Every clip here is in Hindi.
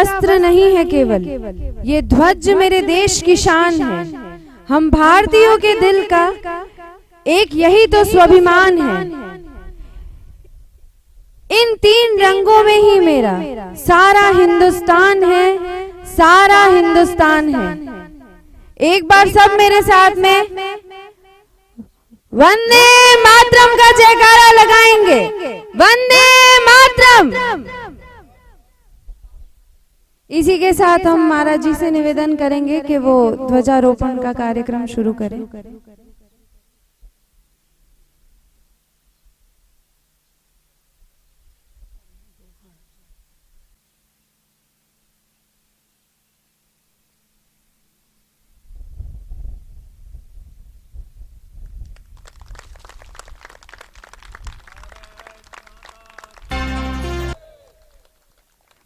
वस्त्र नहीं है केवल, ये ध्वज मेरे देश की शान है। हम भारतीयों के दिल का एक यही तो स्वाभिमान है। इन 3 रंगों में ही मेरा सारा हिंदुस्तान है, सारा हिंदुस्तान है। एक बार सब मेरे साथ में वंदे मातरम का जयकारा लगाएंगे। वंदे मातरम। इसी के साथ हम महाराज जी से निवेदन करेंगे कि वो ध्वजारोपण का कार्यक्रम शुरू करें।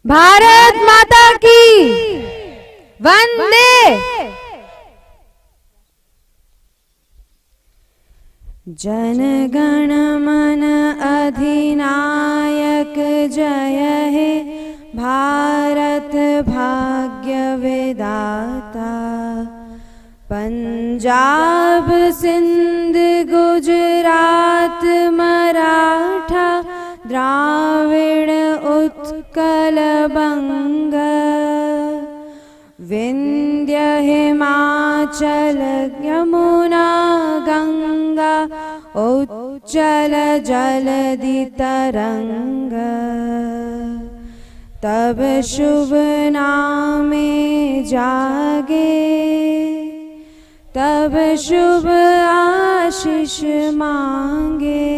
भारत माता की वंदे। जन गण मन अधिनायक जय हे, भारत भाग्य विधाता। पंजाब सिंध गुजरात मराठा, द्राविड़ उत्कल बंग, विंध्य हिमाचल यमुना गंगा, उच्चल जलधि तरंग। तब शुभ नामे जागे, तब शुभ आशीष मांगे।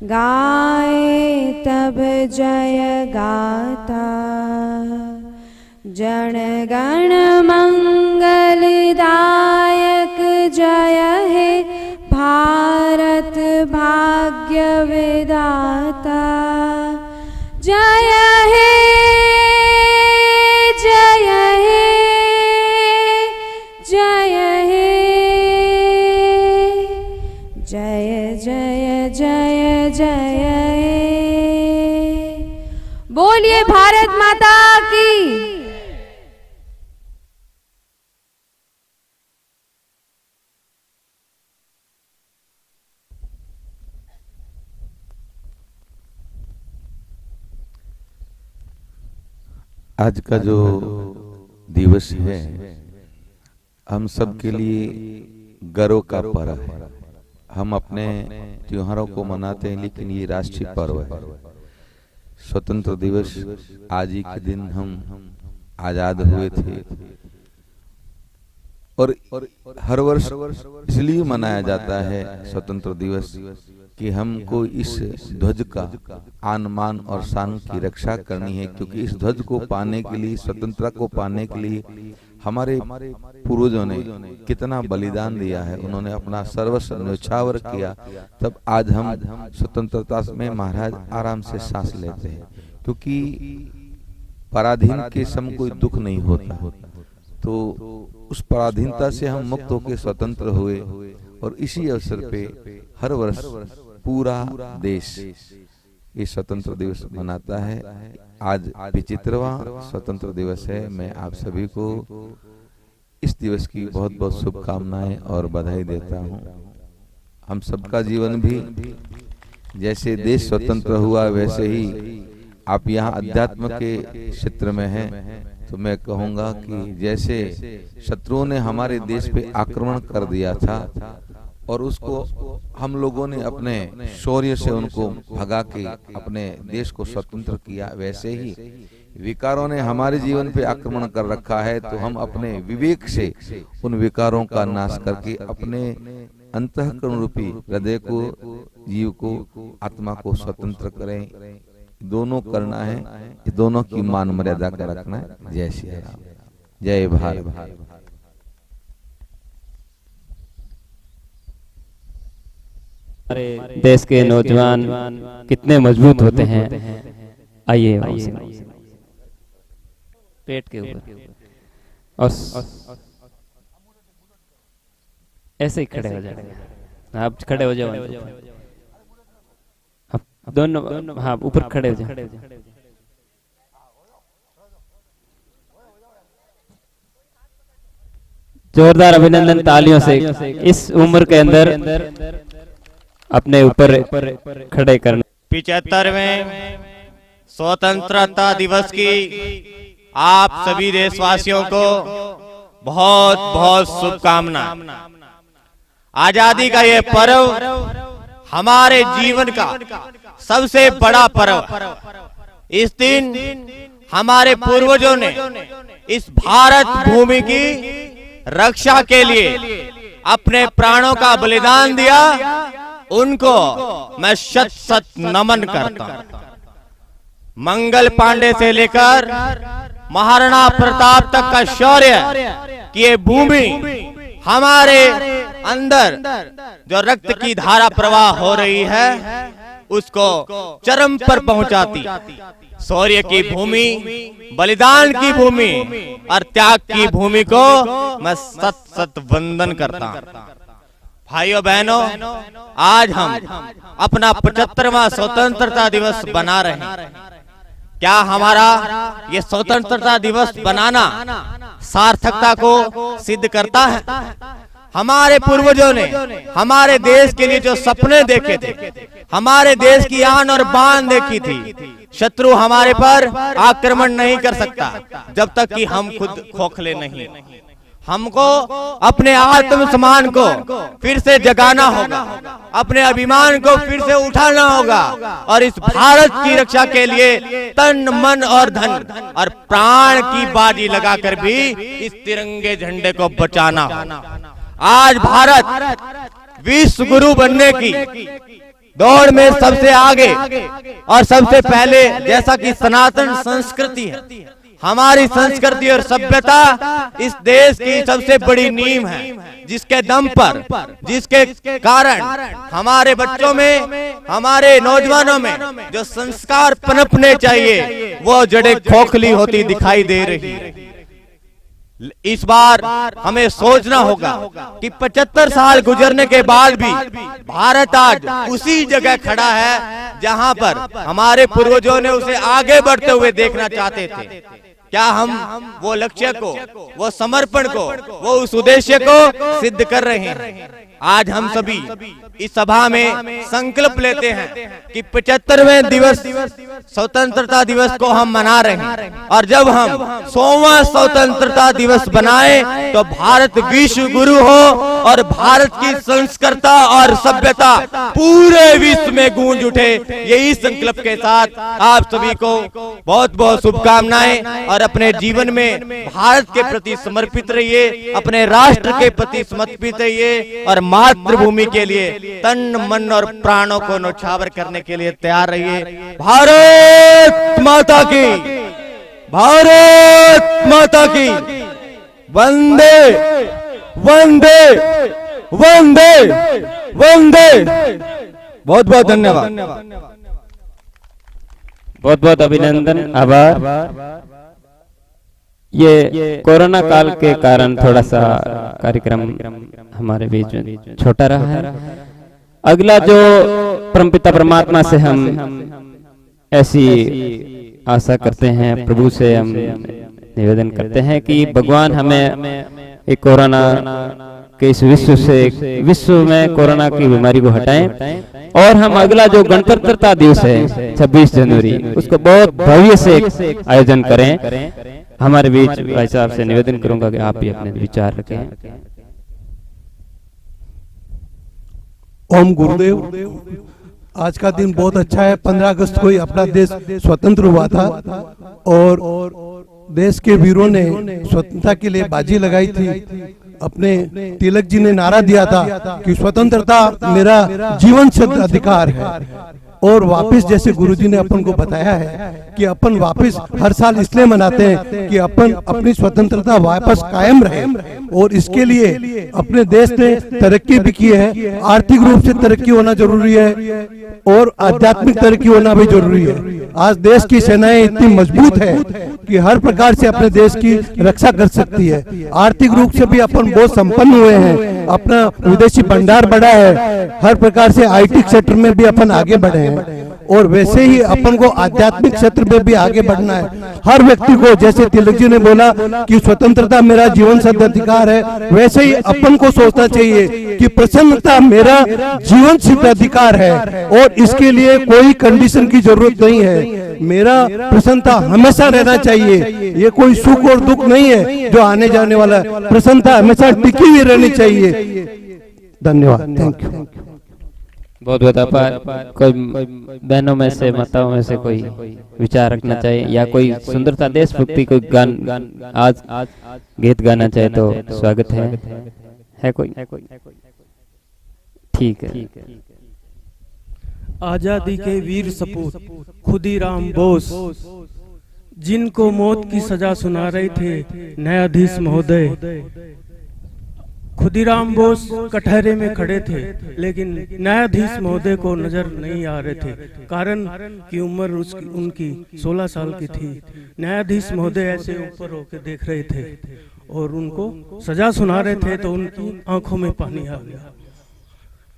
गाए तब जय गाता, जन गण मंगलदायक जय हे, भारत भाग्य विधाता। जय हे जय हे जय हे, जय जय जय जय। बोलिए भारत माता की। आज का जो दिवस है हम सब के लिए गर्व का पर्व है। हम अपने त्योहारों को मनाते हैं, लेकिन ये राष्ट्रीय पर्व है। स्वतंत्र दिवस आज ही के दिन हम आजाद हुए थे और हर वर्ष इसलिए मनाया जाता है स्वतंत्र दिवस कि हमको इस ध्वज का आन मान और शान की रक्षा करनी है, क्योंकि इस ध्वज को पाने के लिए, स्वतंत्रता को पाने के लिए हमारे पूर्वजों ने कितना बलिदान दिया है। उन्होंने अपना सर्वस्व न्योछावर किया, तब आज हम स्वतंत्रता में महाराज आराम से सांस लेते हैं, क्योंकि पराधीन के सम कोई दुख नहीं होता। तो उस पराधीनता से हम मुक्त होकर स्वतंत्र हुए और इसी अवसर पे हर वर्ष पूरा देश ये स्वतंत्र दिवस मनाता है। आज 75वां स्वतंत्र दिवस है। मैं आप सभी को इस दिवस की बहुत बहुत शुभकामनाएं और बधाई देता हूं। हम सबका जीवन भी जैसे देश स्वतंत्र हुआ वैसे ही आप यहाँ अध्यात्म के क्षेत्र में हैं, तो मैं कहूँगा कि जैसे शत्रुओं ने हमारे देश पे आक्रमण कर दिया था और उसको हम लोगों ने अपने शौर्य से उनको भगा के अपने देश को स्वतंत्र किया, वैसे ही विकारों ने हमारे जीवन पे आक्रमण कर रखा है। तो हम अपने विवेक से उन विकारों का नाश करके अपने अंतःकरण रूपी हृदय को, जीव को, आत्मा को स्वतंत्र करें। दोनों करना है, दोनों की मान मर्यादा का रखना है। जय श्री राम, जय भारत। हमारे देश के नौजवान कितने मजबूत होते हैं। आइए पेट के ऊपर और ऐसे ही खड़े हो जाएंगे। आप खड़े हो जाओ, दोनों हाँ ऊपर खड़े हो जाओ। जोरदार अभिनंदन तालियों से इस उम्र के अंदर अपने ऊपर खड़े करने। 75वें स्वतंत्रता दिवस की आप सभी देशवासियों को बहुत बहुत शुभकामनाएं। आजादी का ये पर्व हमारे जीवन का सबसे बड़ा पर्व। इस दिन हमारे पूर्वजों ने इस भारत भूमि की रक्षा के लिए अपने प्राणों का बलिदान दिया। उनको मैं शत शत नमन करता हूं। मंगल पांडे से लेकर महाराणा प्रताप तक का शौर्य कि ये भूमि हमारे अंदर जो रक्त की धारा प्रवाह हो रही है उसको चरम पर पहुंचाती। शौर्य की भूमि, बलिदान की भूमि और त्याग की भूमि को मैं सत सत वंदन करता हूं। भाइयों बहनों, आज हम अपना 75वां स्वतंत्रता दिवस बना रहे हैं। क्या हमारा ये स्वतंत्रता दिवस बनाना सार्थकता को सिद्ध करता है? हमारे पूर्वजों ने हमारे देश के लिए जो सपने देखे थे, हमारे देश की आन और बान देखी थी। शत्रु हमारे पर आक्रमण नहीं कर सकता जब तक कि हम खुद खोखले नहीं। हमको अपने आत्मसम्मान को फिर से जगाना होगा, अपने अभिमान को फिर से उठाना होगा और इस भारत की रक्षा के लिए तन मन और धन और प्राण की बाजी लगाकर भी इस तिरंगे झंडे को बचाना होगा। आज भारत विश्व गुरु बनने की दौड़ में सबसे आगे और सबसे पहले, जैसा कि सनातन संस्कृति है, हमारी संस्कृति और सभ्यता इस देश की सबसे बड़ी नींव है, जिसके दम पर, जिसके कारण हमारे बच्चों में, हमारे नौजवानों में जो संस्कार पनपने चाहिए वो जड़ें खोखली होती दिखाई दे रही है। इस बार हमें सोचना होगा कि 75 साल गुजरने के बाद भी भारत आज उसी जगह खड़ा है जहां पर हमारे पूर्वजों ने उसे आगे बढ़ते हुए देखना चाहते थे। क्या हम वो लक्ष्य को, वो समर्पण को, वो उस उद्देश्य को सिद्ध कर रहे हैं? आज हम सभी इस सभा में संकल्प लेते हैं कि 75वें दिवस स्वतंत्रता दिवस को हम मना रहे हैं और जब हम 100वां स्वतंत्रता दिवस बनाएं तो भारत विश्व गुरु हो और भारत की संस्कृति और सभ्यता पूरे विश्व में गूंज उठे। यही संकल्प के साथ आप सभी को बहुत बहुत शुभकामनाएं और अपने जीवन में भारत के प्रति समर्पित रहिए, अपने राष्ट्र के प्रति समर्पित रहिए और मातृभूमि के लिए तन मन और प्राणों को न्यौछावर करने के लिए तैयार रहिए। भारत माता की, भारत माता की, वंदे वंदे वंदे वंदे। बहुत बहुत धन्यवाद, बहुत बहुत अभिनंदन, आभार। ये कोरोना काल के कारण थोड़ा सा कार्यक्रम हमारे बीच में छोटा रहा है। अगला जो परमपिता परमात्मा से हम ऐसी आशा करते हैं, प्रभु से हम निवेदन करते हैं कि भगवान हमें एक कोरोना के इस विश्व में कोरोना की बीमारी को हटाएं और हम अगला जो गणतंत्रता दिवस है 26 जनवरी उसको बहुत भव्य से आयोजन करें। हमारे बीच भाई साहब से निवेदन करूंगा कि आप भी अपने विचार रखें। ओम गुरुदेव। आज का दिन बहुत अच्छा है। 15 अगस्त को ही अपना देश स्वतंत्र हुआ था और देश के वीरों ने स्वतंत्रता के लिए बाजी लगाई थी। अपने तिलक जी ने नारा दिया था कि स्वतंत्रता मेरा जीवन सिद्ध अधिकार है। और वापस जैसे गुरुजी ने अपन को बताया है कि अपन वापस हर साल इसलिए मनाते हैं कि अपन अपनी स्वतंत्रता वापस कायम रहे और इसके लिए अपने देश ने तरक्की भी की है। आर्थिक रूप से तरक्की होना जरूरी है और आध्यात्मिक तरक्की होना भी जरूरी है। आज देश की सेनाएं इतनी मजबूत है कि हर प्रकार से अपने देश की रक्षा कर सकती है। आर्थिक रूप से भी अपन बहुत संपन्न हुए हैं, अपना विदेशी भंडार बढ़ा है, हर प्रकार से आईटी सेक्टर में भी अपन आगे बढ़े हैं और वैसे ही अपन को आध्यात्मिक क्षेत्र में भी आगे बढ़ना है। हर व्यक्ति को, जैसे तिलक जी ने बोला कि स्वतंत्रता मेरा जीवन सिद्ध अधिकार है, वैसे ही अपन को सोचना चाहिए कि प्रसन्नता मेरा जीवन सिद्ध अधिकार है और इसके लिए कोई कंडीशन की जरूरत नहीं है। मेरा प्रसन्नता हमेशा रहना चाहिए। ये कोई सुख और दुख नहीं है जो आने जाने वाला है। प्रसन्नता हमेशा टिकी हुई रहनी चाहिए। धन्यवाद, थैंक यू। बहुत बहुत आभार। कोई बहनों में से, माताओं में से कोई विचार रखना चाहिए या कोई सुंदरता देशभक्ति कोई गान आज गीत गाना चाहे तो स्वागत है कोई? ठीक है। आजादी के वीर सपूत खुदीराम बोस, जिनको मौत की सजा सुना रहे थे न्यायाधीश महोदय। खुदीराम बोस कटहरे में खड़े थे, लेकिन न्यायाधीश महोदय को नजर नहीं आ रहे थे, कारण की उम्र उनकी 16 साल की थी। न्यायाधीश महोदय ऐसे ऊपर होकर देख रहे थे और उनको सजा सुना रहे थे, तो उनकी आंखों में पानी आ गया।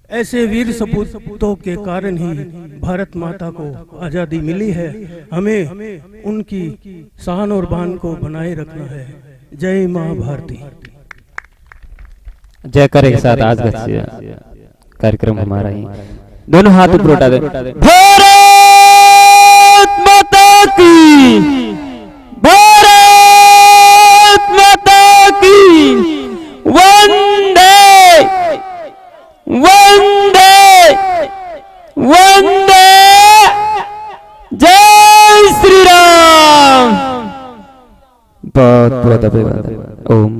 ऐसे वीर सपूतों के कारण ही भारत माता को आजादी मिली है। हमें उनकी शान और बान को बनाए रखना है। जय मां भारती। जय करे के साथ आज कार्यक्रम हमारा ही। दोनों हाथ ऊपर उठा दे। भारत माता की, भारत माता की, वंदे वंदे वंदे, जय श्री राम। बहुत बहुत धन्यवाद। ओम।